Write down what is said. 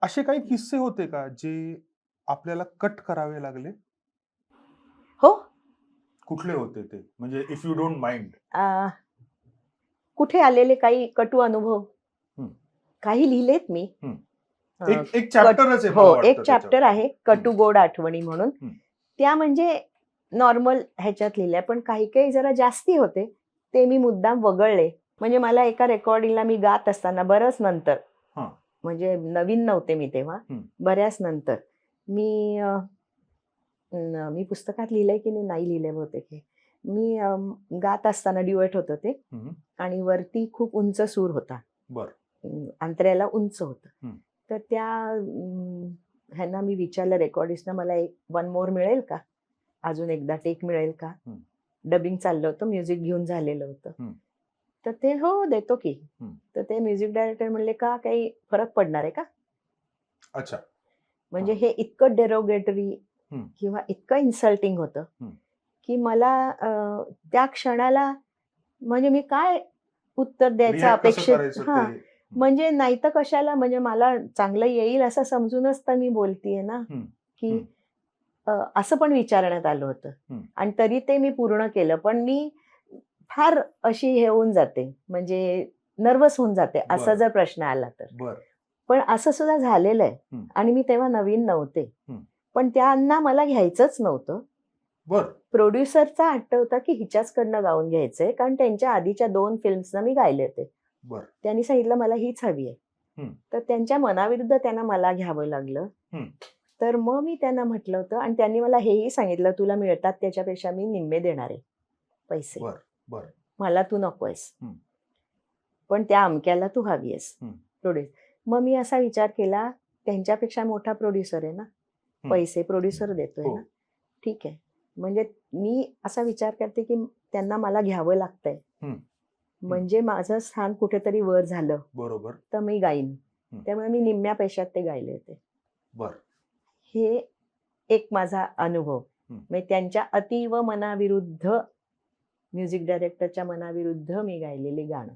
असे काही किस्से होते का जे आपल्याला कट करावे लागले? हो. कुठले होते ते? म्हणजे इफ यू डोंट माइंड? अ, कुठे आलेले काही कटू अनुभव, हं, काही लिहिलेत मी. हं. अ, एक एक कट चॅप्टरच आहे हो, मला एक वाटतं त्याच्यावर. चॅप्टर आहे हं, कटू गोड आठवणी म्हणून. हं. त्या म्हणजे नॉर्मल ह्याच्यात लिहिल्या, पण काही-काही जरा जास्ती होते. ते मी मुद्दाम वगळले. म्हणजे मला एका रेकॉर्डिंगला मी गात असताना बरंच नंतर, हां. म्हणजे नवीन नव्हते मी तेव्हा, हं, बऱ्याच नंतर मी मी पुस्तकात लिहिलंय की नाही लिहिलंय बहुतेक हे. मी गात असताना ड्युएट होतं ते हं. आणि वरती खूप उंच सूर होता. बरं. अंतऱ्याला उंच होतं. हं. तर त्या ह्यांना मी विचारलं रेकॉर्डिस्टना, मला एक वन मोर मिळेल का? अजून एकदा टेक मिळेल का? हं, डबिंग चाललं होतं, म्युझिक घेऊन झालेलं होतं. हं, तर ते हो, देतो की. हं. तर ते म्युझिक डायरेक्टर म्हणले, "का काही फरक पडणार आहे का?" अच्छा. म्हणजे हां. हे इतकं डेरोगेटरी हं, किंवा इतकं इन्सल्टिंग होतं, हं. की मला त्या क्षणाला म्हणजे मी काय उत्तर द्यायचं रिएक्ट कसं अपेक्षित करायचं ते? हां, हं, म्हणजे नाहीतर कशाला, म्हणजे मला चांगलं येईल असं समजूनच तर मी बोलतीये ना, हं, की हं, असं पण विचारण्यात आलं होतं हं. आणि तरी ते मी पूर्ण केलं. पण मी फार अशी हे होऊन जाते, म्हणजे नर्व्हस होऊन जाते, असा बरं, जर प्रश्न आला तर. बरं. पण असं सुद्धा झालेलं आहे हं, आणि मी तेव्हा नवीन नव्हते. हं. पण त्यांना मला घ्यायचंच नव्हतं. बरं, प्रोड्युसरचा हट्ट होता, की हिच्याचकडनं गाऊन घ्यायचंय, कारण त्यांच्या आधीच्या 2 फिल्म्सना मी गायले होते. बरं. त्यांनी सांगितलं, "मला हीच हवी आहे." हं, तर त्यांच्या मनाविरुद्ध त्यांना मला घ्यावं लागलं. हं. तर मग मी त्यांना म्हटलं होतं आणि त्यांनी मला हेही सांगितलं, "तुला मिळतात त्याच्यापेक्षा मी निम्मे देणार आहे पैसे. बरं, बरं. मला तू नको आहेस. हं, पण त्या अमक्याला तू हवी आहेस." हं, मग मी असा विचार केला, त्यांच्यापेक्षा मोठा प्रोड्युसर आहे ना, हं. पैसे प्रोड्युसर देतोय हो. ना, ठीक आहे. म्हणजे मी असा विचार करते, की त्यांना मला घ्यावं लागतंय. हं, हं. म्हणजे माझं स्थान कुठेतरी वर झालं, बरोबर. तर मी गाईन. हं. त्यामुळे मी निम्म्या पैशात ते गायले होते. बरं. हे एक माझा अनुभव. हं. म्हणजे त्यांच्या अतीव मनाविरुद्ध, म्युझिक डायरेक्टरच्या मनाविरुद्ध मी गायलेले गाणं.